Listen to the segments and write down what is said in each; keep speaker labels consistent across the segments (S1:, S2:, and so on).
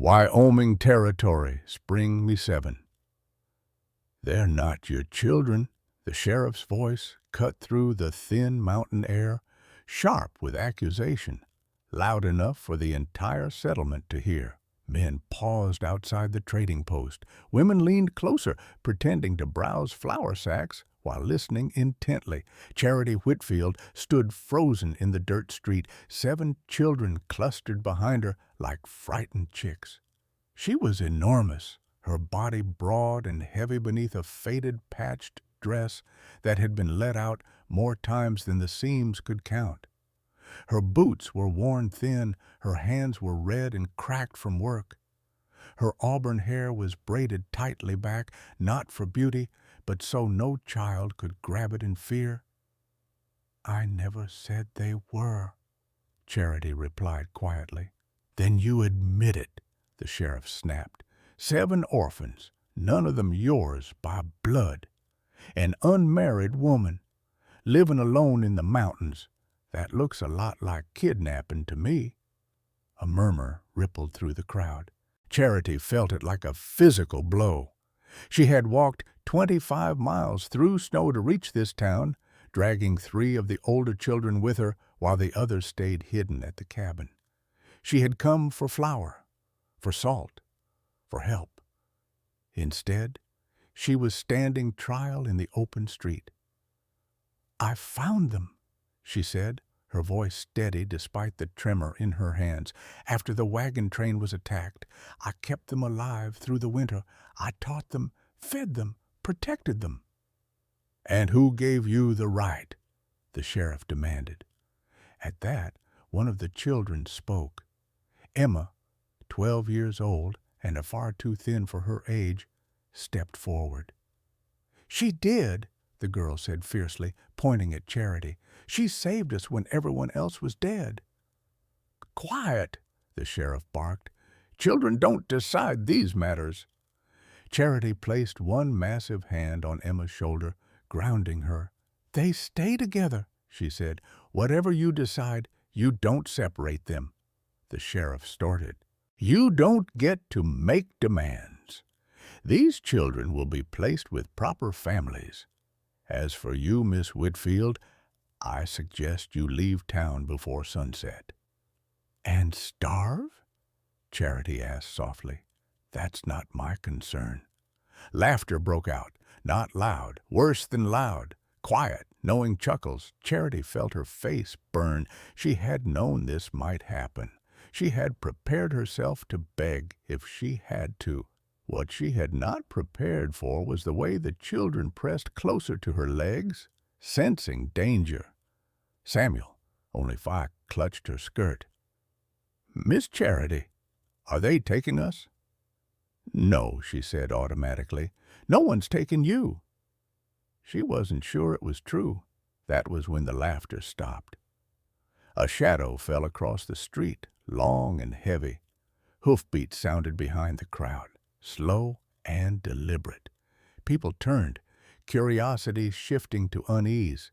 S1: Wyoming Territory, Spring '7. They're not your children. The sheriff's voice cut through the thin mountain air, sharp with accusation, loud enough for the entire settlement to hear. Men paused outside the trading post. Women leaned closer, pretending to browse flour sacks while listening intently. Charity Whitfield stood frozen in the dirt street, 7 children clustered behind her like frightened chicks. She was enormous, her body broad and heavy beneath a faded, patched dress that had been let out more times than the seams could count. Her boots were worn thin, her hands were red and cracked from work. Her auburn hair was braided tightly back, not for beauty, but so no child could grab it in fear. "I never said they were," Charity replied quietly. "Then you admit it," the sheriff snapped. 7 orphans, none of them yours by blood. An unmarried woman, living alone in the mountains. That looks a lot like kidnapping to me." A murmur rippled through the crowd. Charity felt it like a physical blow. She had walked 25 miles through snow to reach this town, dragging 3 of the older children with her while the others stayed hidden at the cabin. She had come for flour, for salt, for help. Instead, she was standing trial in the open street. "I found them," she said, her voice steady despite the tremor in her hands. "After the wagon train was attacked, I kept them alive through the winter. I taught them, fed them, protected them." "And who gave you the right?" the sheriff demanded. At that, one of the children spoke. Emma, 12 years old and far too thin for her age, stepped forward. "She did," the girl said fiercely, pointing at Charity. "She saved us when everyone else was dead." "Quiet," the sheriff barked. "Children don't decide these matters." Charity placed one massive hand on Emma's shoulder, grounding her. "They stay together," she said. "Whatever you decide, you don't separate them." The sheriff snorted. "You don't get to make demands. These children will be placed with proper families. As for you, Miss Whitfield, I suggest you leave town before sunset." "And starve?" Charity asked softly. "That's not my concern." Laughter broke out, not loud, worse than loud. Quiet, knowing chuckles. Charity felt her face burn. She had known this might happen. She had prepared herself to beg if she had to. What she had not prepared for was the way the children pressed closer to her legs, sensing danger. Samuel, only 5, clutched her skirt. "Miss Charity, are they taking us?" "No," she said automatically. "No one's taking you." She wasn't sure it was true. That was when the laughter stopped. A shadow fell across the street, long and heavy. Hoofbeats sounded behind the crowd, slow and deliberate. People turned, curiosity shifting to unease.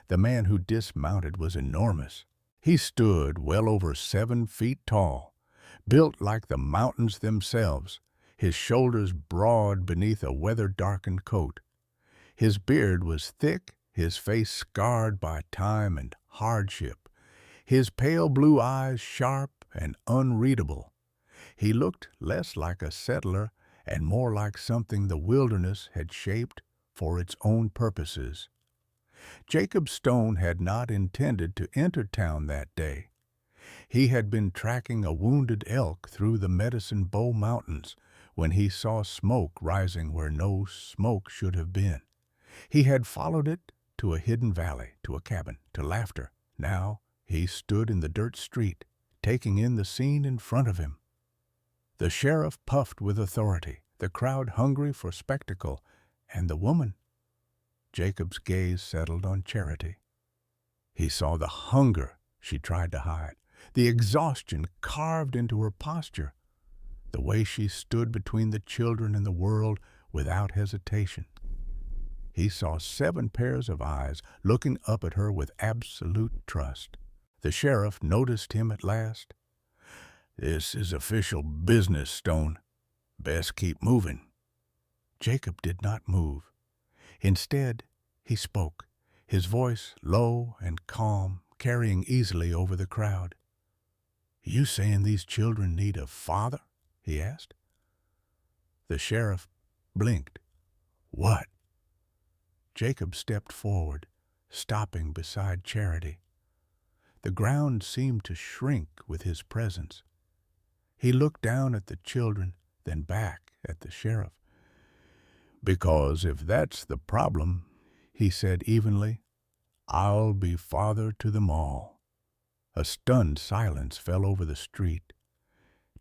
S1: The man who dismounted was enormous. He stood well over 7 feet tall, built like the mountains themselves, his shoulders broad beneath a weather-darkened coat. His beard was thick, his face scarred by time and hardship, his pale blue eyes sharp and unreadable. He looked less like a settler and more like something the wilderness had shaped for its own purposes. Jacob Stone had not intended to enter town that day. He had been tracking a wounded elk through the Medicine Bow Mountains when he saw smoke rising where no smoke should have been. He had followed it to a hidden valley, to a cabin, to laughter. Now he stood in the dirt street, taking in the scene in front of him. The sheriff puffed with authority, the crowd hungry for spectacle, and the woman. Jacob's gaze settled on Charity. He saw the hunger she tried to hide, the exhaustion carved into her posture, the way she stood between the children and the world without hesitation. He saw 7 pairs of eyes looking up at her with absolute trust. The sheriff noticed him at last. This is official business, Stone. Best keep moving. Jacob did not move. Instead, he spoke, his voice low and calm, carrying easily over the crowd. You saying these children need a father? He asked. The sheriff blinked. What? Jacob stepped forward, stopping beside Charity. The ground seemed to shrink with his presence. He looked down at the children, then back at the sheriff. Because if that's the problem, he said evenly, I'll be father to them all. A stunned silence fell over the street.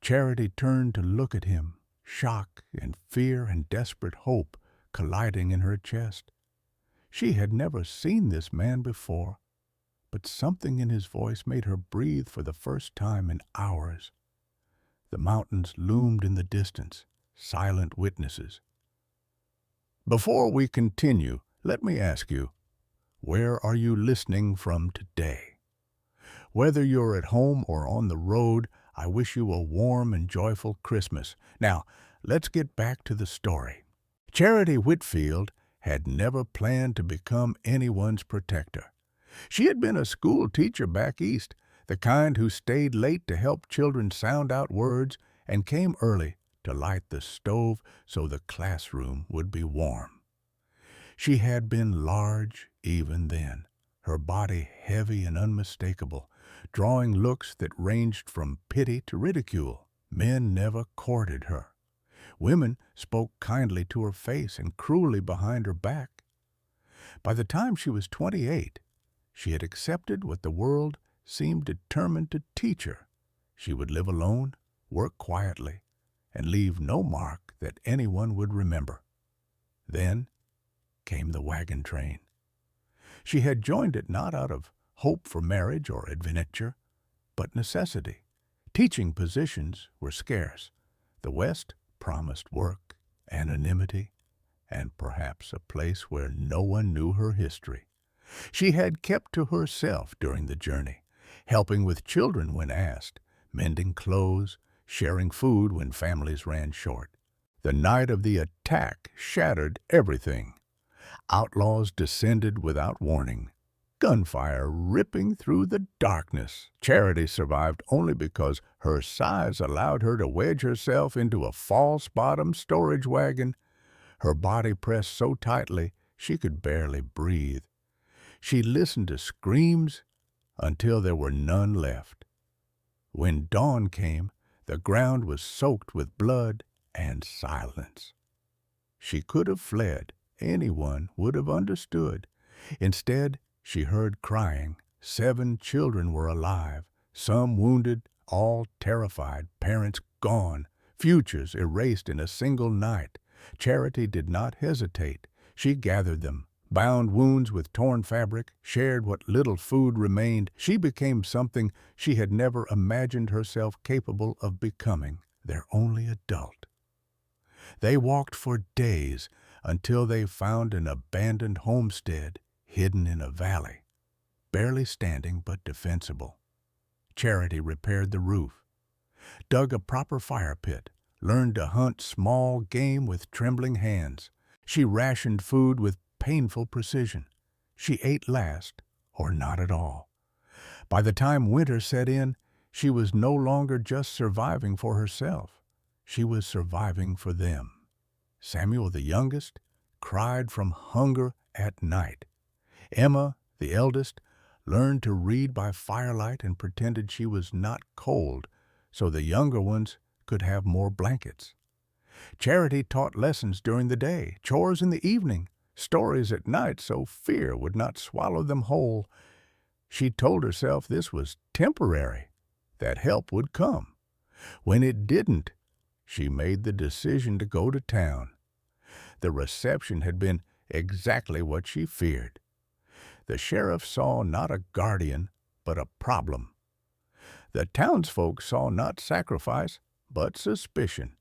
S1: Charity turned to look at him, shock and fear and desperate hope colliding in her chest. She had never seen this man before, but something in his voice made her breathe for the first time in hours. The mountains loomed in the distance, silent witnesses. Before we continue, let me ask you, where are you listening from today? Whether you're at home or on the road, I wish you a warm and joyful Christmas. Now, let's get back to the story. Charity Whitfield had never planned to become anyone's protector. She had been a school teacher back east, the kind who stayed late to help children sound out words and came early to light the stove so the classroom would be warm. She had been large even then, her body heavy and unmistakable, drawing looks that ranged from pity to ridicule. Men never courted her. Women spoke kindly to her face and cruelly behind her back. By the time she was 28, she had accepted what the world seemed determined to teach her. She would live alone, work quietly, and leave no mark that anyone would remember. Then came the wagon train. She had joined it not out of hope for marriage or adventure, but necessity. Teaching positions were scarce. The West promised work, anonymity, and perhaps a place where no one knew her history. She had kept to herself during the journey, helping with children when asked, mending clothes, sharing food when families ran short. The night of the attack shattered everything. Outlaws descended without warning, gunfire ripping through the darkness. Charity survived only because her size allowed her to wedge herself into a false-bottom storage wagon. Her body pressed so tightly she could barely breathe. She listened to screams until there were none left. When dawn came, the ground was soaked with blood and silence. She could have fled. Anyone would have understood. Instead, she heard crying. 7 children were alive, some wounded, all terrified, parents gone, futures erased in a single night. Charity did not hesitate. She gathered them, bound wounds with torn fabric, shared what little food remained. She became something she had never imagined herself capable of becoming, their only adult. They walked for days until they found an abandoned homestead hidden in a valley, barely standing but defensible. Charity repaired the roof, dug a proper fire pit, learned to hunt small game with trembling hands. She rationed food with painful precision. She ate last or not at all. By the time winter set in, she was no longer just surviving for herself. She was surviving for them. Samuel, the youngest, cried from hunger at night. Emma, the eldest, learned to read by firelight and pretended she was not cold so the younger ones could have more blankets. Charity taught lessons during the day, chores in the evening, stories at night so fear would not swallow them whole. She told herself this was temporary, that help would come. When it didn't, she made the decision to go to town. The reception had been exactly what she feared. The sheriff saw not a guardian, but a problem. The townsfolk saw not sacrifice, but suspicion.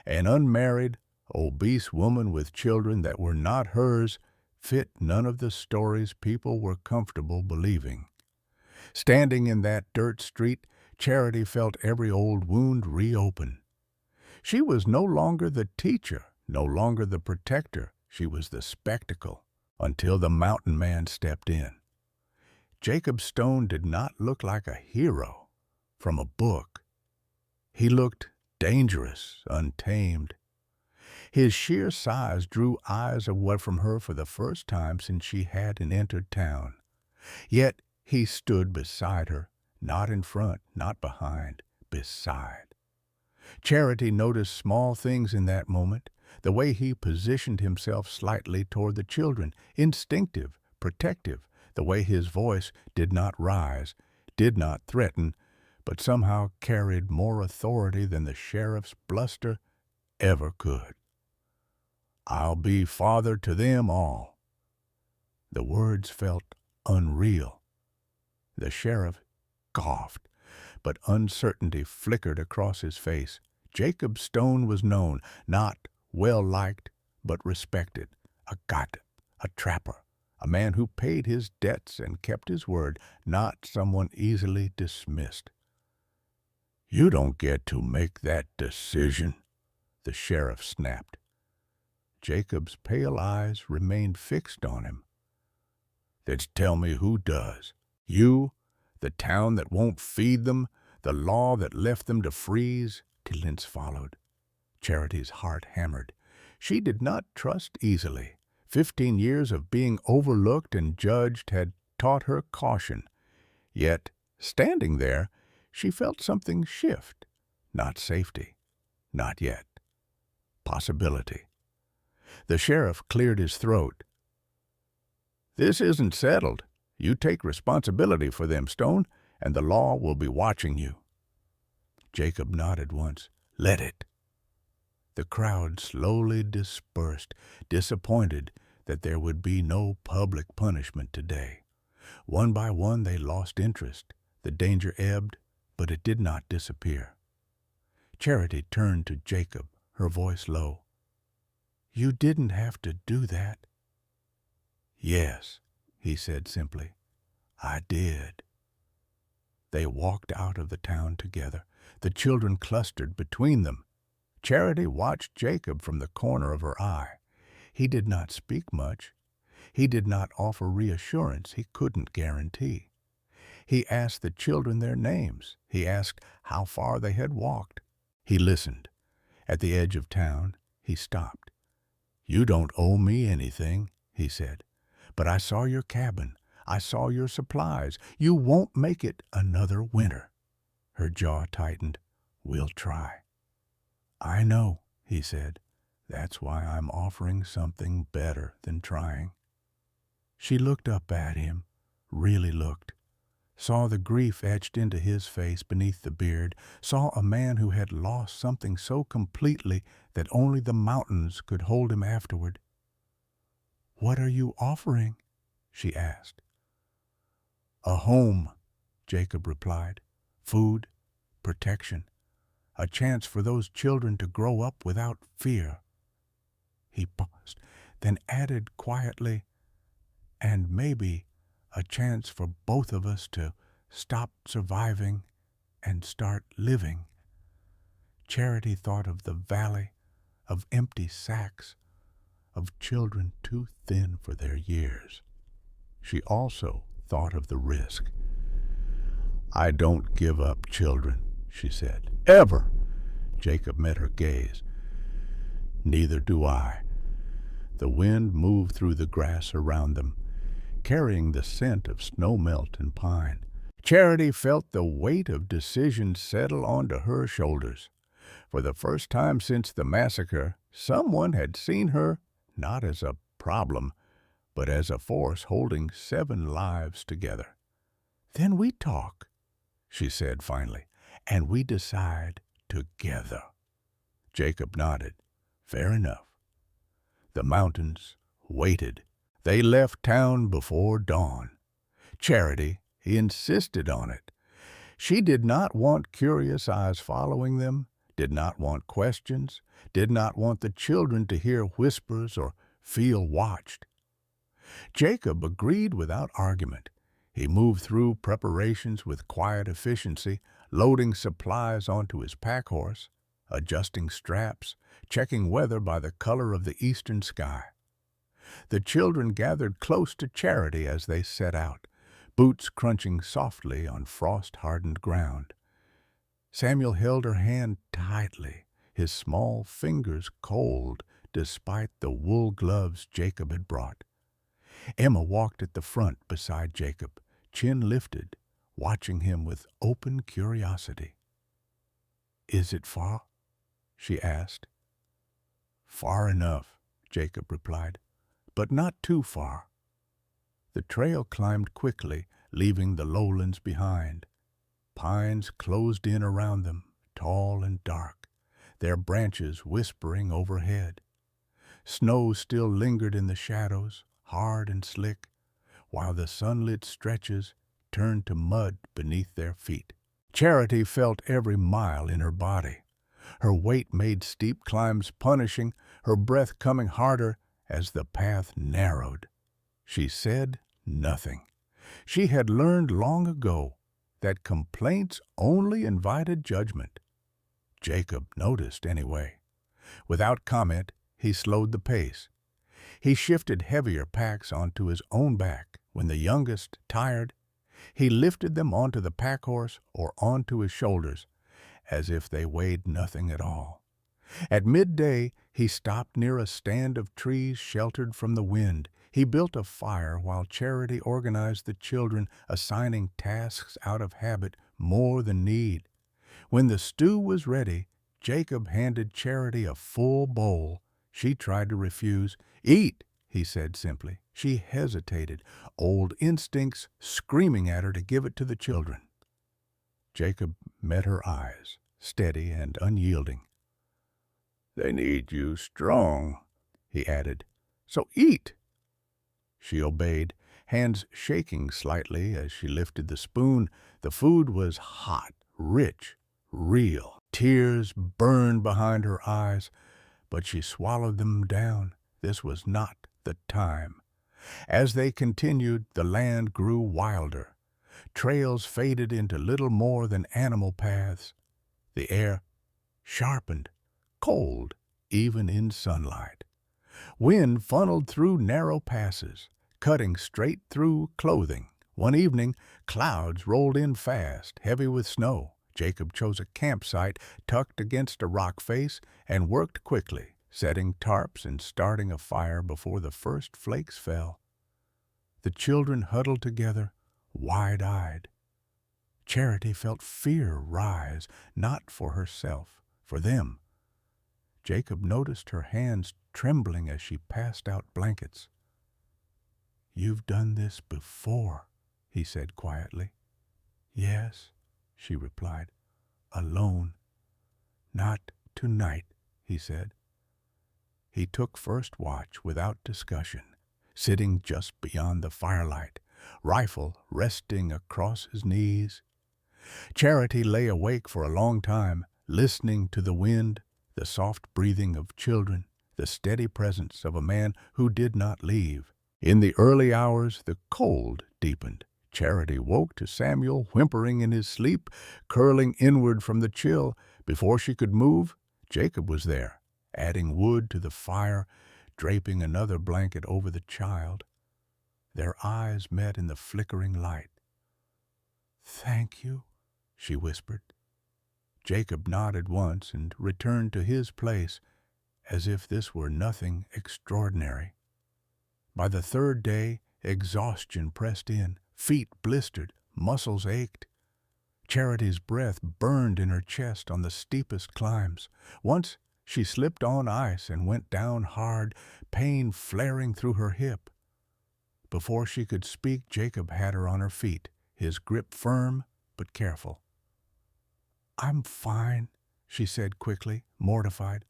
S1: An unmarried, obese woman with children that were not hers fit none of the stories people were comfortable believing. Standing in that dirt street, Charity felt every old wound reopen. She was no longer the teacher, no longer the protector. She was the spectacle, until the mountain man stepped in. Jacob Stone did not look like a hero from a book. He looked dangerous, untamed. His sheer size drew eyes away from her for the first time since she had entered town. Yet he stood beside her, not in front, not behind, beside. Charity noticed small things in that moment, the way he positioned himself slightly toward the children, instinctive, protective, the way his voice did not rise, did not threaten, but somehow carried more authority than the sheriff's bluster ever could. "I'll be father to them all." The words felt unreal. The sheriff coughed, but uncertainty flickered across his face. Jacob Stone was known, not well-liked, but respected. A gossip, a trapper, a man who paid his debts and kept his word, not someone easily dismissed. "You don't get to make that decision," the sheriff snapped. Jacob's pale eyes remained fixed on him. "Then tell me who does. You, the town that won't feed them, the law that left them to freeze?" Tillin's followed. Charity's heart hammered. She did not trust easily. 15 years of being overlooked and judged had taught her caution. Yet, standing there, she felt something shift. Not safety. Not yet. Possibility. The sheriff cleared his throat. "This isn't settled. You take responsibility for them, Stone, and the law will be watching you." Jacob nodded once. "Let it." The crowd slowly dispersed, disappointed that there would be no public punishment today. One by one they lost interest. The danger ebbed, but it did not disappear. Charity turned to Jacob, her voice low. "You didn't have to do that." "Yes," he said simply. "I did." They walked out of the town together. The children clustered between them. Charity watched Jacob from the corner of her eye. He did not speak much. He did not offer reassurance he couldn't guarantee. He asked the children their names. He asked how far they had walked. He listened. At the edge of town, he stopped. "You don't owe me anything," he said. "But I saw your cabin. I saw your supplies. You won't make it another winter." Her jaw tightened. "We'll try." "I know," he said. "That's why I'm offering something better than trying." She looked up at him, really looked, saw the grief etched into his face beneath the beard, saw a man who had lost something so completely that only the mountains could hold him afterward. "What are you offering?" she asked. "A home," Jacob replied. "Food, protection, a chance for those children to grow up without fear." He paused, then added quietly, "And maybe a chance for both of us to stop surviving and start living." Charity thought of the valley, of empty sacks, of children too thin for their years. She also thought of the risk. "I don't give up children," she said. "Ever." Jacob met her gaze. "Neither do I." The wind moved through the grass around them, carrying the scent of snowmelt and pine. Charity felt the weight of decision settle onto her shoulders. For the first time since the massacre, someone had seen her not as a problem, but as a force holding 7 lives together. "Then we talk," she said finally, "and we decide together." Jacob nodded. "Fair enough." The mountains waited. They left town before dawn. Charity, he insisted on it. She did not want curious eyes following them, did not want questions, did not want the children to hear whispers or feel watched. Jacob agreed without argument. He moved through preparations with quiet efficiency, loading supplies onto his pack horse, adjusting straps, checking weather by the color of the eastern sky. The children gathered close to Charity as they set out, boots crunching softly on frost-hardened ground. Samuel held her hand tightly, his small fingers cold despite the wool gloves Jacob had brought. Emma walked at the front beside Jacob, chin lifted, watching him with open curiosity. "Is it far?" she asked. "Far enough," Jacob replied, "but not too far." The trail climbed quickly, leaving the lowlands behind. Pines closed in around them, tall and dark, their branches whispering overhead. Snow still lingered in the shadows, hard and slick, while the sunlit stretches turned to mud beneath their feet. Charity felt every mile in her body. Her weight made steep climbs punishing, her breath coming harder as the path narrowed. She said nothing. She had learned long ago that complaints only invited judgment. Jacob noticed anyway. Without comment, he slowed the pace. He shifted heavier packs onto his own back. When the youngest tired, he lifted them onto the pack horse or onto his shoulders, as if they weighed nothing at all. At midday, he stopped near a stand of trees sheltered from the wind. He built a fire while Charity organized the children, assigning tasks out of habit more than need. When the stew was ready, Jacob handed Charity a full bowl. She tried to refuse. "Eat," he said simply. She hesitated, old instincts screaming at her to give it to the children. Jacob met her eyes, steady and unyielding. "They need you strong," he added. "So eat." She obeyed, hands shaking slightly as she lifted the spoon. The food was hot, rich, real. Tears burned behind her eyes, but she swallowed them down. This was not the time. As they continued, the land grew wilder. Trails faded into little more than animal paths. The air sharpened, cold, even in sunlight. Wind funneled through narrow passes, cutting straight through clothing. One evening, clouds rolled in fast, heavy with snow. Jacob chose a campsite tucked against a rock face and worked quickly, setting tarps and starting a fire before the first flakes fell. The children huddled together, wide-eyed. Charity felt fear rise, not for herself, for them. Jacob noticed her hands trembling as she passed out blankets. "You've done this before," he said quietly. "Yes," she replied, "alone." "Not tonight," he said. He took first watch without discussion, sitting just beyond the firelight, rifle resting across his knees. Charity lay awake for a long time, listening to the wind, the soft breathing of children, the steady presence of a man who did not leave. In the early hours, the cold deepened. Charity woke to Samuel whimpering in his sleep, curling inward from the chill. Before she could move, Jacob was there, adding wood to the fire, draping another blanket over the child. Their eyes met in the flickering light. "Thank you," she whispered. Jacob nodded once and returned to his place, as if this were nothing extraordinary. By the third day, exhaustion pressed in, feet blistered, muscles ached. Charity's breath burned in her chest on the steepest climbs. Once she slipped on ice and went down hard, pain flaring through her hip. Before she could speak, Jacob had her on her feet, his grip firm but careful. "I'm fine," she said quickly, mortified.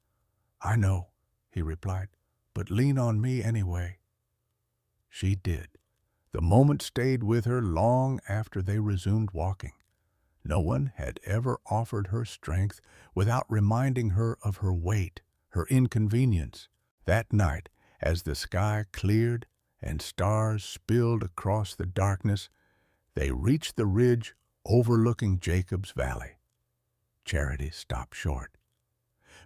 S1: "I know," he replied, "but lean on me anyway." She did. The moment stayed with her long after they resumed walking. No one had ever offered her strength without reminding her of her weight, her inconvenience. That night, as the sky cleared and stars spilled across the darkness, they reached the ridge overlooking Jacob's valley. Charity stopped short.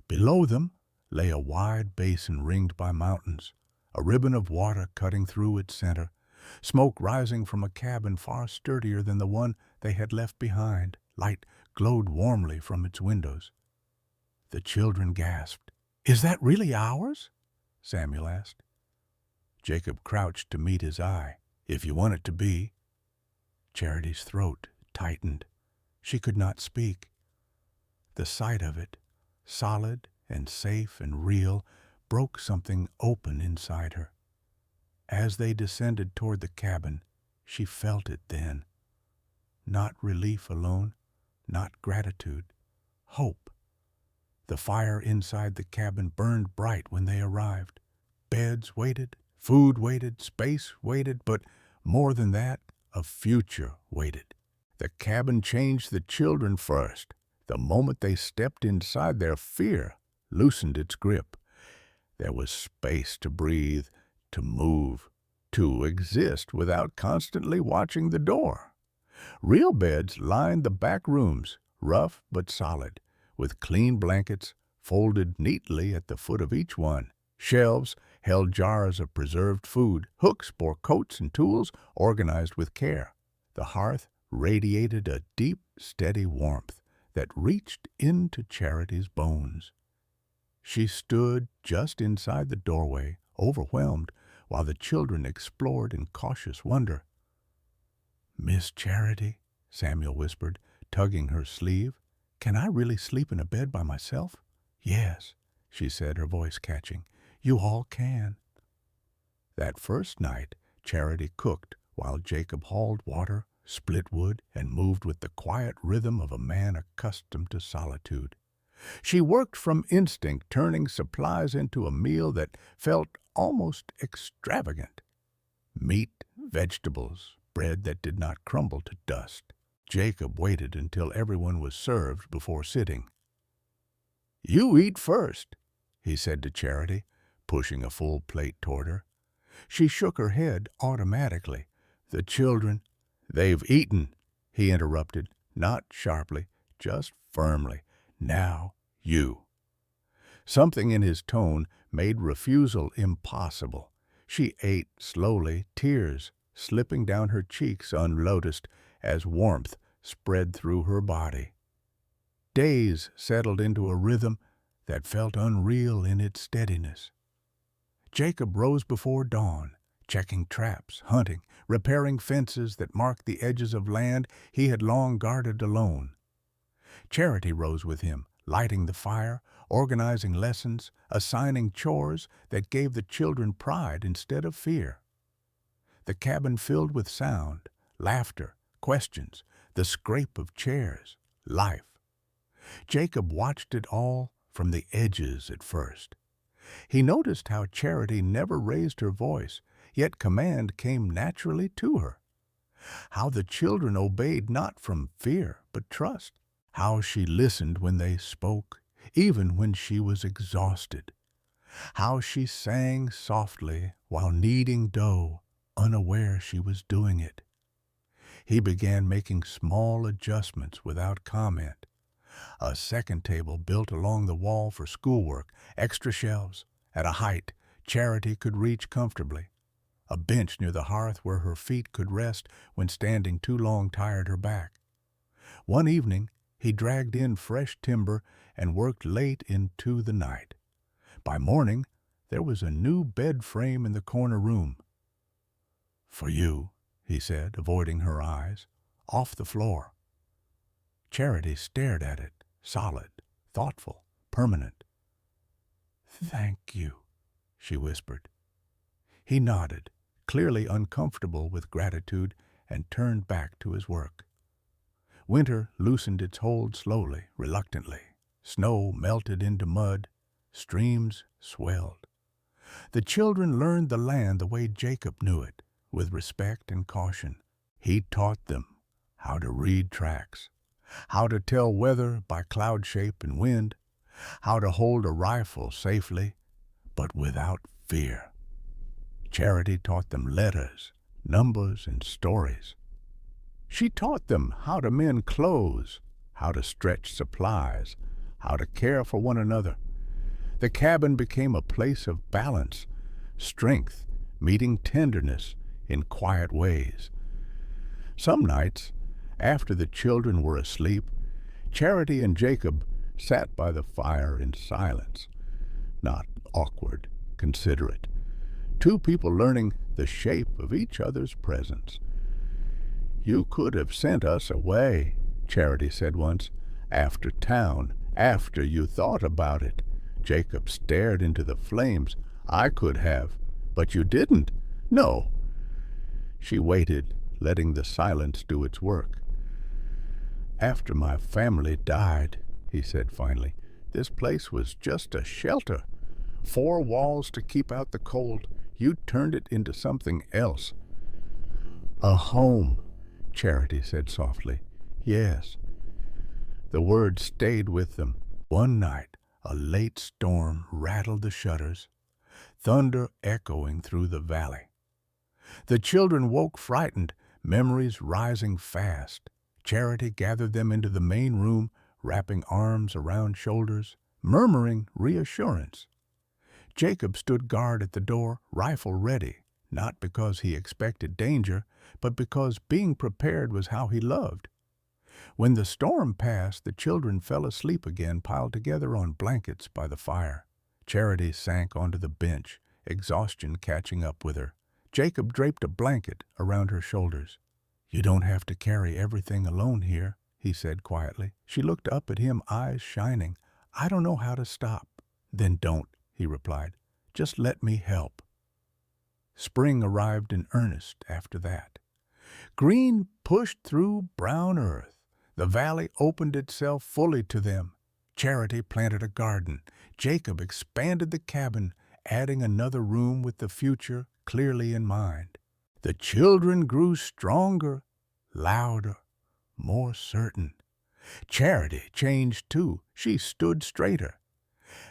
S1: Below them lay a wide basin ringed by mountains, a ribbon of water cutting through its center, smoke rising from a cabin far sturdier than the one they had left behind. Light glowed warmly from its windows. The children gasped. "Is that really ours?" Samuel asked. Jacob crouched to meet his eye. "If you want it to be." Charity's throat tightened. She could not speak. The sight of it, solid and safe and real, broke something open inside her. As they descended toward the cabin, she felt it then. Not relief alone, not gratitude, hope. The fire inside the cabin burned bright when they arrived. Beds waited, food waited, space waited, but more than that, a future waited. The cabin changed the children first. The moment they stepped inside, their fear loosened its grip. There was space to breathe, to move, to exist without constantly watching the door. Real beds lined the back rooms, rough but solid, with clean blankets folded neatly at the foot of each one. Shelves held jars of preserved food. Hooks bore coats and tools organized with care. The hearth radiated a deep, steady warmth that reached into Charity's bones. She stood just inside the doorway, overwhelmed, while the children explored in cautious wonder. "Miss Charity," Samuel whispered, tugging her sleeve, "can I really sleep in a bed by myself?" "Yes," she said, her voice catching. "You all can." That first night, Charity cooked while Jacob hauled water, split wood, and moved with the quiet rhythm of a man accustomed to solitude. She worked from instinct, turning supplies into a meal that felt almost extravagant. Meat, vegetables, bread that did not crumble to dust. Jacob waited until everyone was served before sitting. "You eat first," he said to Charity, pushing a full plate toward her. She shook her head automatically. "The children—" "They've eaten," he interrupted, not sharply, just firmly. "Now you." Something in his tone made refusal impossible. She ate slowly, tears slipping down her cheeks unnoticed as warmth spread through her body. Days settled into a rhythm that felt unreal in its steadiness. Jacob rose before dawn, checking traps, hunting, repairing fences that marked the edges of land he had long guarded alone. Charity rose with him, lighting the fire, organizing lessons, assigning chores that gave the children pride instead of fear. The cabin filled with sound, laughter, questions, the scrape of chairs, life. Jacob watched it all from the edges at first. He noticed how Charity never raised her voice, yet command came naturally to her. How the children obeyed not from fear, but trust. How she listened when they spoke, even when she was exhausted. How she sang softly while kneading dough, unaware she was doing it. He began making small adjustments without comment. A second table built along the wall for schoolwork, extra shelves, at a height Charity could reach comfortably. A bench near the hearth where her feet could rest when standing too long tired her back. One evening, he dragged in fresh timber and worked late into the night. By morning, there was a new bed frame in the corner room. "For you," he said, avoiding her eyes, "off the floor." Charity stared at it, solid, thoughtful, permanent. "Thank you," she whispered. He nodded, clearly uncomfortable with gratitude, and turned back to his work. Winter loosened its hold slowly, reluctantly. Snow melted into mud. Streams swelled. The children learned the land the way Jacob knew it, with respect and caution. He taught them how to read tracks, how to tell weather by cloud shape and wind, how to hold a rifle safely, but without fear. Charity taught them letters, numbers, and stories. She taught them how to mend clothes, how to stretch supplies, how to care for one another. The cabin became a place of balance, strength, meeting tenderness in quiet ways. Some nights, after the children were asleep, Charity and Jacob sat by the fire in silence, not awkward, considerate. Two people learning the shape of each other's presence. "You could have sent us away," Charity said once, "after town, after you thought about it." Jacob stared into the flames. "I could have, but you didn't." "No." She waited, letting the silence do its work. "After my family died," he said finally, "this place was just a shelter. 4 walls to keep out the cold. You turned it into something else." "A home," Charity said softly. "Yes." The words stayed with them. One night, a late storm rattled the shutters, thunder echoing through the valley. The children woke frightened, memories rising fast. Charity gathered them into the main room, wrapping arms around shoulders, murmuring reassurance. Jacob stood guard at the door, rifle ready, not because he expected danger, but because being prepared was how he loved. When the storm passed, the children fell asleep again, piled together on blankets by the fire. Charity sank onto the bench, exhaustion catching up with her. Jacob draped a blanket around her shoulders. "You don't have to carry everything alone here," he said quietly. She looked up at him, eyes shining. "I don't know how to stop." "Then don't," he replied. "Just let me help." Spring arrived in earnest after that. Green pushed through brown earth. The valley opened itself fully to them. Charity planted a garden. Jacob expanded the cabin, adding another room with the future clearly in mind. The children grew stronger, louder, more certain. Charity changed too. She stood straighter,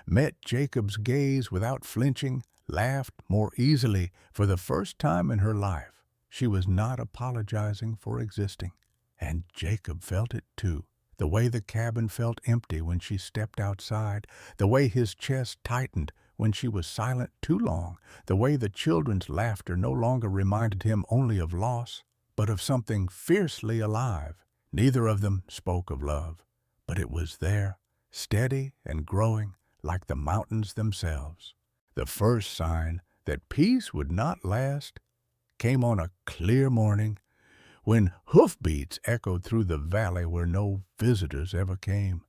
S1: met Jacob's gaze without flinching, laughed more easily. For the first time in her life, she was not apologizing for existing. And Jacob felt it too. The way the cabin felt empty when she stepped outside, the way his chest tightened when she was silent too long, the way the children's laughter no longer reminded him only of loss, but of something fiercely alive. Neither of them spoke of love, but it was there, steady and growing like the mountains themselves. The first sign that peace would not last came on a clear morning when hoofbeats echoed through the valley where no visitors ever came.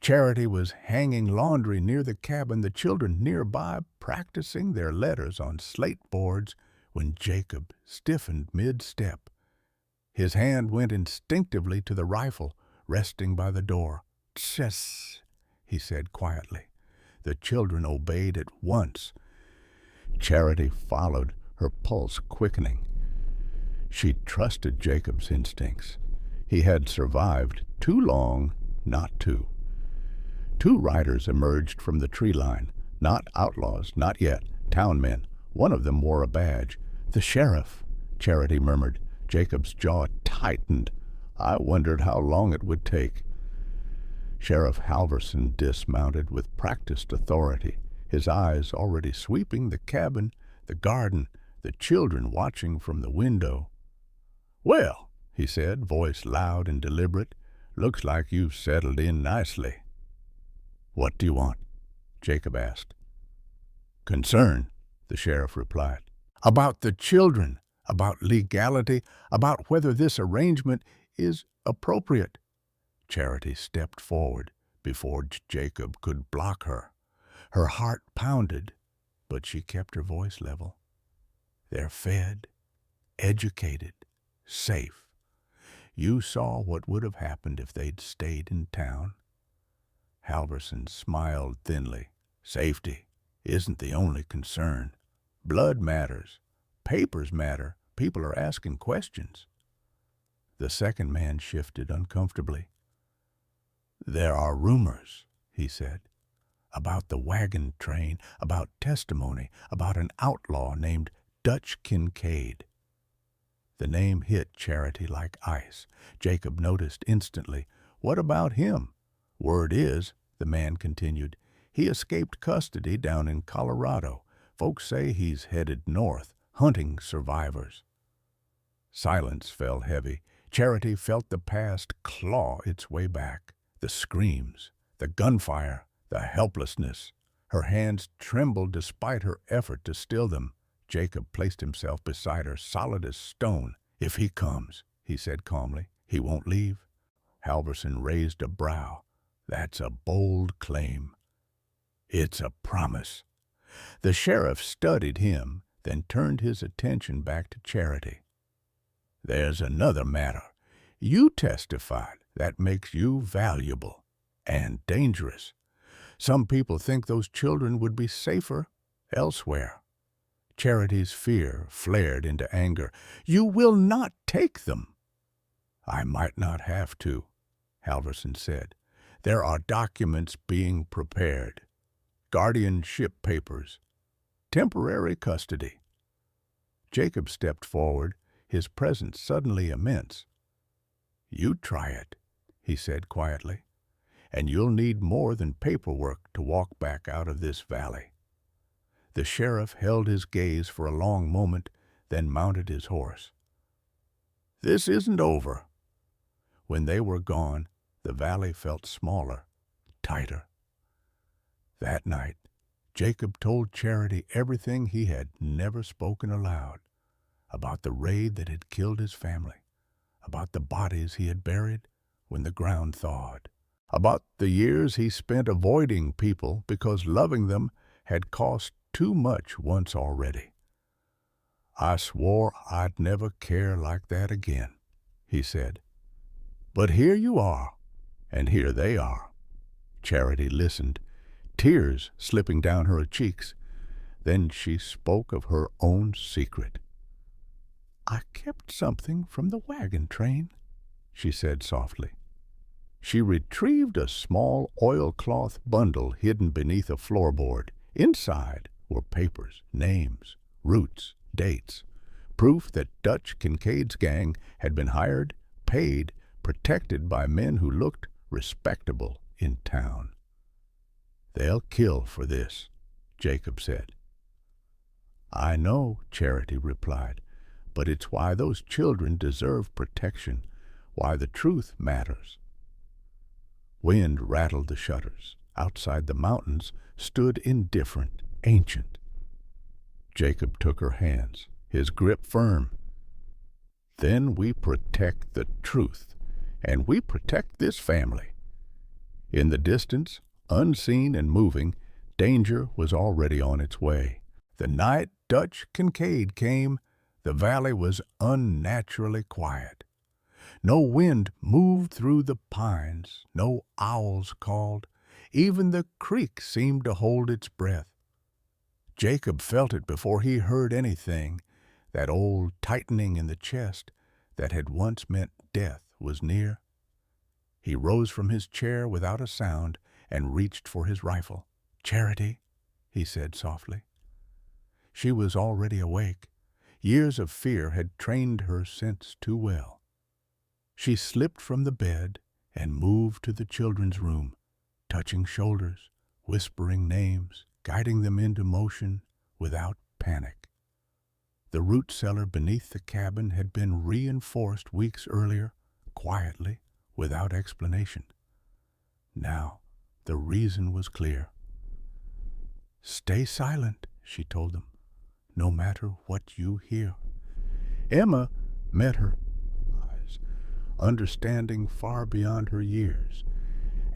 S1: Charity was hanging laundry near the cabin, the children nearby practicing their letters on slate boards, when Jacob stiffened mid-step. His hand went instinctively to the rifle resting by the door. "Tss," he said quietly. The children obeyed at once. Charity followed, her pulse quickening. She trusted Jacob's instincts. He had survived too long not to. 2 riders emerged from the tree line. Not outlaws, not yet. Town men. One of them wore a badge. "The sheriff," Charity murmured. Jacob's jaw tightened. "I wondered how long it would take." Sheriff Halverson dismounted with practiced authority, his eyes already sweeping the cabin, the garden, the children watching from the window. "Well," he said, voice loud and deliberate, "looks like you've settled in nicely." "What do you want?" Jacob asked. "Concern," the sheriff replied. "About the children, about legality, about whether this arrangement is appropriate." Charity stepped forward before Jacob could block her. Her heart pounded, but she kept her voice level. "They're fed, educated, safe. You saw what would have happened if they'd stayed in town." Halverson smiled thinly. "Safety isn't the only concern. Blood matters. Papers matter. People are asking questions." The second man shifted uncomfortably. "There are rumors," he said, "about the wagon train, about testimony, about an outlaw named Dutch Kincaid." The name hit Charity like ice. Jacob noticed instantly. "What about him?" "Word is," the man continued, "he escaped custody down in Colorado. Folks say he's headed north, hunting survivors." Silence fell heavy. Charity felt the past claw its way back. The screams, the gunfire, the helplessness. Her hands trembled despite her effort to still them. Jacob placed himself beside her, solid as stone. "If he comes," he said calmly, "he won't leave." Halverson raised a brow. "That's a bold claim." "It's a promise." The sheriff studied him, then turned his attention back to Charity. "There's another matter. You testified. That makes you valuable and dangerous. Some people think those children would be safer elsewhere." Charity's fear flared into anger. "You will not take them." "I might not have to," Halverson said. "There are documents being prepared. Guardianship papers. Temporary custody." Jacob stepped forward, his presence suddenly immense. "You try it," he said quietly, "and you'll need more than paperwork to walk back out of this valley." The sheriff held his gaze for a long moment, then mounted his horse. "This isn't over." When they were gone, the valley felt smaller, tighter. That night, Jacob told Charity everything he had never spoken aloud, about the raid that had killed his family, about the bodies he had buried when the ground thawed, about the years he spent avoiding people because loving them had cost too much once already. "I swore I'd never care like that again," he said. "But here you are, and here they are." Charity listened, tears slipping down her cheeks. Then she spoke of her own secret. "I kept something from the wagon train," she said softly. She retrieved a small oilcloth bundle hidden beneath a floorboard. Inside were papers, names, routes, dates, proof that Dutch Kincaid's gang had been hired, paid, protected by men who looked respectable in town. "They'll kill for this," Jacob said. "I know," Charity replied, "but it's why those children deserve protection, why the truth matters." Wind rattled the shutters. Outside the mountains stood indifferent, ancient. Jacob took her hands, his grip firm. "Then we protect the truth, and we protect this family." In the distance, unseen and moving, danger was already on its way. The night Dutch Kincaid came, the valley was unnaturally quiet. No wind moved through the pines, no owls called. Even the creek seemed to hold its breath. Jacob felt it before he heard anything, that old tightening in the chest that had once meant death was near. He rose from his chair without a sound and reached for his rifle. "Charity," he said softly. She was already awake. Years of fear had trained her sense too well. She slipped from the bed and moved to the children's room, touching shoulders, whispering names, guiding them into motion without panic. The root cellar beneath the cabin had been reinforced weeks earlier, quietly, without explanation. Now, the reason was clear. "Stay silent," she told them, "no matter what you hear." Emma met her eyes, understanding far beyond her years,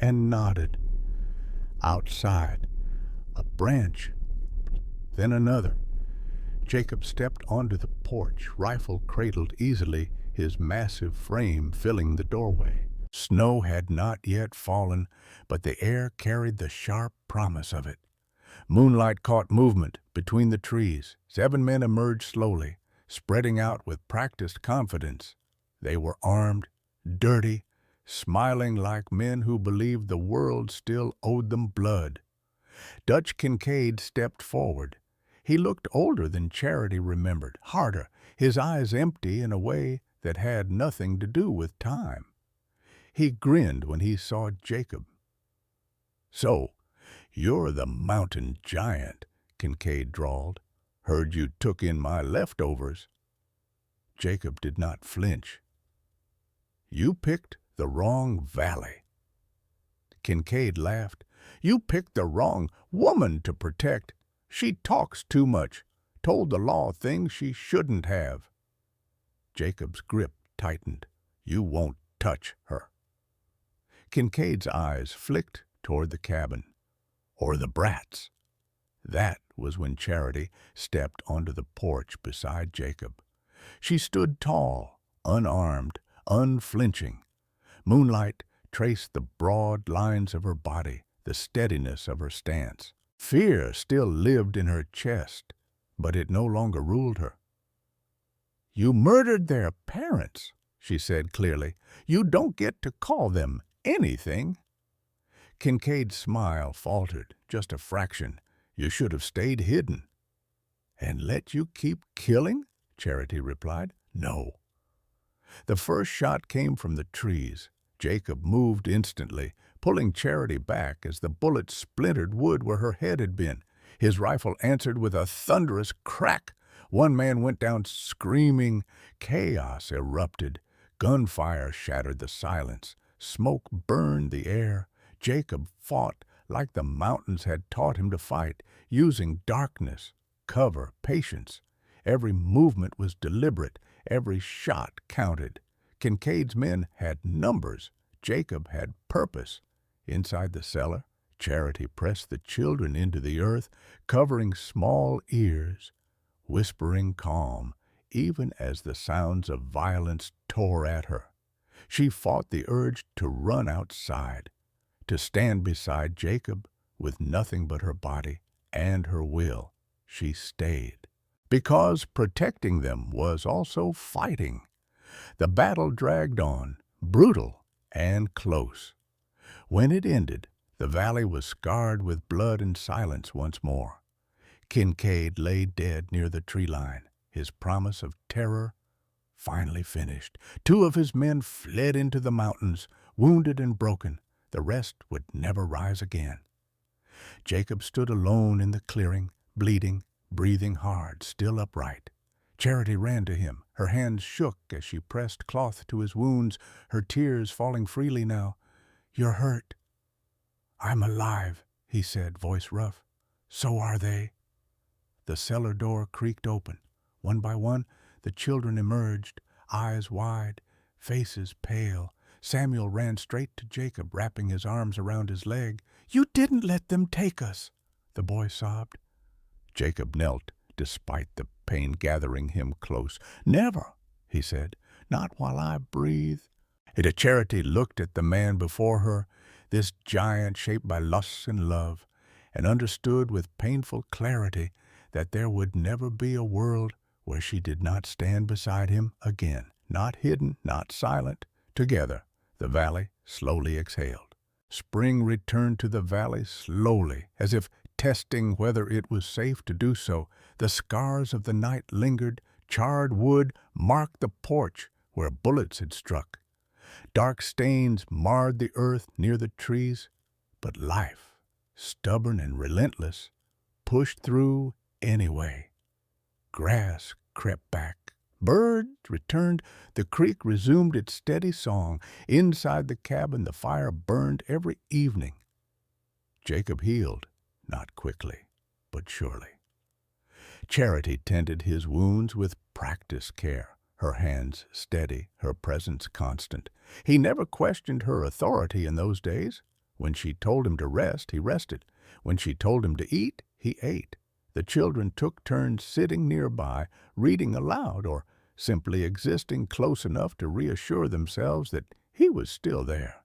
S1: and nodded. Outside, a branch, then another. Jacob stepped onto the porch, rifle cradled easily, his massive frame filling the doorway. Snow had not yet fallen, but the air carried the sharp promise of it. Moonlight caught movement between the trees. 7 men emerged slowly, spreading out with practiced confidence. They were armed, dirty, smiling like men who believed the world still owed them blood. Dutch Kincaid stepped forward, He looked older than Charity remembered, harder, his eyes empty in a way that had nothing to do with time. He grinned when he saw Jacob. "So, you're the mountain giant," Kincaid drawled. "Heard you took in my leftovers." Jacob did not flinch. "You picked the wrong valley." Kincaid laughed. "You picked the wrong woman to protect. She talks too much, told the law things she shouldn't have." Jacob's grip tightened. "You won't touch her." Kincaid's eyes flicked toward the cabin. "Or the brats." That was when Charity stepped onto the porch beside Jacob. She stood tall, unarmed, unflinching. Moonlight traced the broad lines of her body, the steadiness of her stance. Fear still lived in her chest, but it no longer ruled her. "You murdered their parents," she said clearly. "You don't get to call them anything." Kincaid's smile faltered, just a fraction. "You should have stayed hidden." "And let you keep killing?" Charity replied. "No." The first shot came from the trees. Jacob moved instantly, pulling Charity back as the bullet splintered wood where her head had been. His rifle answered with a thunderous crack. One man went down screaming. Chaos erupted. Gunfire shattered the silence. Smoke burned the air. Jacob fought like the mountains had taught him to fight, using darkness, cover, patience. Every movement was deliberate. Every shot counted. Kincaid's men had numbers. Jacob had purpose. Inside the cellar, Charity pressed the children into the earth, covering small ears, whispering calm, even as the sounds of violence tore at her. She fought the urge to run outside, to stand beside Jacob with nothing but her body and her will. She stayed. Because protecting them was also fighting. The battle dragged on, brutal and close. When it ended, the valley was scarred with blood and silence once more. Kincaid lay dead near the tree line, his promise of terror finally finished. Two of his men fled into the mountains, wounded and broken. The rest would never rise again. Jacob stood alone in the clearing, bleeding, breathing hard, still upright. Charity ran to him. Her hands shook as she pressed cloth to his wounds, her tears falling freely now. "You're hurt." "I'm alive," he said, voice rough. "So are they." The cellar door creaked open. One by one, the children emerged, eyes wide, faces pale. Samuel ran straight to Jacob, wrapping his arms around his leg. "You didn't let them take us," the boy sobbed. Jacob knelt, despite the pain gathering him close. "Never," he said, "not while I breathe." Charity looked at the man before her, this giant shaped by loss and love, and understood with painful clarity that there would never be a world where she did not stand beside him again, not hidden, not silent. Together, the valley slowly exhaled. Spring returned to the valley slowly, as if testing whether it was safe to do so. The scars of the night lingered. Charred wood marked the porch where bullets had struck. Dark stains marred the earth near the trees, but life, stubborn and relentless, pushed through anyway. Grass crept back. Birds returned. The creek resumed its steady song. Inside the cabin, the fire burned every evening. Jacob healed, not quickly, but surely. Charity tended his wounds with practiced care, her hands steady, her presence constant. He never questioned her authority in those days. When she told him to rest, he rested. When she told him to eat, he ate. The children took turns sitting nearby, reading aloud, or simply existing close enough to reassure themselves that he was still there.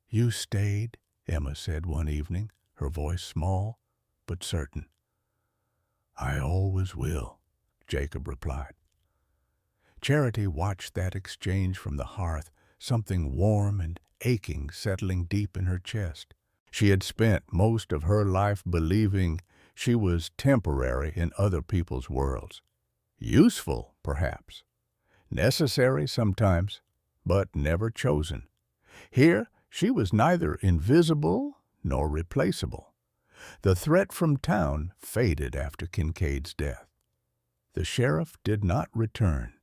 S1: "You stayed," Emma said one evening, her voice small but certain. "I always will," Jacob replied. Charity watched that exchange from the hearth, something warm and aching settling deep in her chest. She had spent most of her life believing She was temporary in other people's worlds. Useful, perhaps. Necessary sometimes, but never chosen. Here, she was neither invisible nor replaceable. The threat from town faded after Kincaid's death. The sheriff did not return.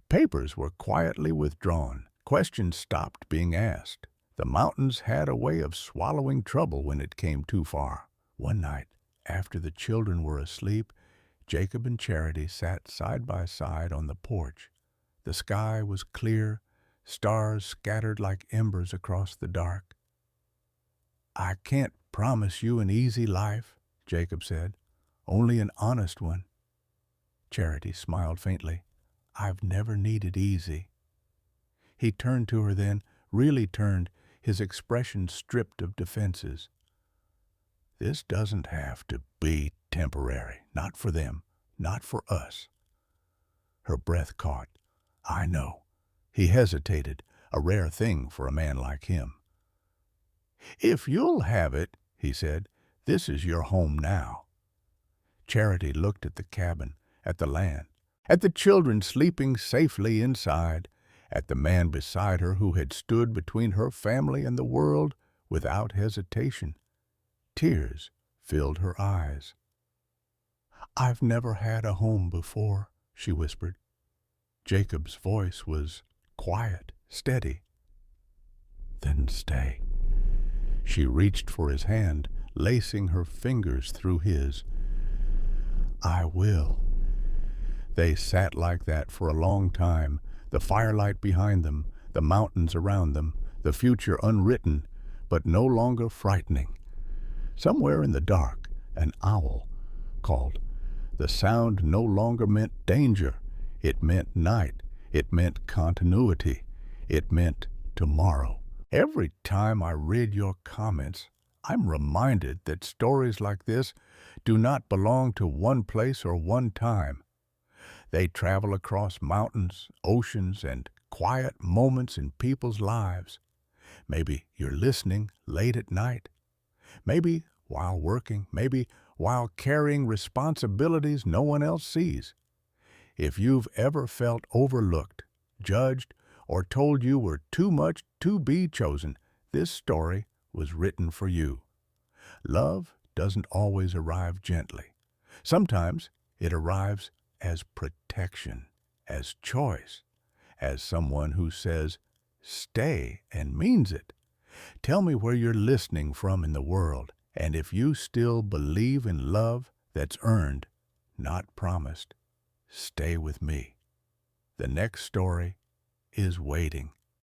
S1: Papers were quietly withdrawn. Questions stopped being asked. The mountains had a way of swallowing trouble when it came too far. One night, after the children were asleep, Jacob and Charity sat side by side on the porch. The sky was clear, stars scattered like embers across the dark. "I can't promise you an easy life," Jacob said, "only an honest one." Charity smiled faintly. "I've never needed easy." He turned to her then, really turned, his expression stripped of defenses. "This doesn't have to be temporary. Not for them. Not for us." Her breath caught. "I know." He hesitated, a rare thing for a man like him. "If you'll have it," he said, "this is your home now." Charity looked at the cabin, at the land, at the children sleeping safely inside, at the man beside her who had stood between her family and the world without hesitation. Tears filled her eyes. "I've never had a home before," she whispered. Jacob's voice was quiet, steady. "Then stay." She reached for his hand, lacing her fingers through his. "I will." They sat like that for a long time, the firelight behind them, the mountains around them, the future unwritten, but no longer frightening. Somewhere in the dark, an owl called. The sound no longer meant danger. It meant night. It meant continuity. It meant tomorrow. Every time I read your comments, I'm reminded that stories like this do not belong to one place or one time. They travel across mountains, oceans, and quiet moments in people's lives. Maybe you're listening late at night. Maybe while working. Maybe while carrying responsibilities no one else sees. If you've ever felt overlooked, judged, or told you were too much to be chosen, this story was written for you. Love doesn't always arrive gently. Sometimes it arrives as protection, as choice, as someone who says, "Stay," and means it. Tell me where you're listening from in the world, and if you still believe in love that's earned, not promised, stay with me. The next story is waiting.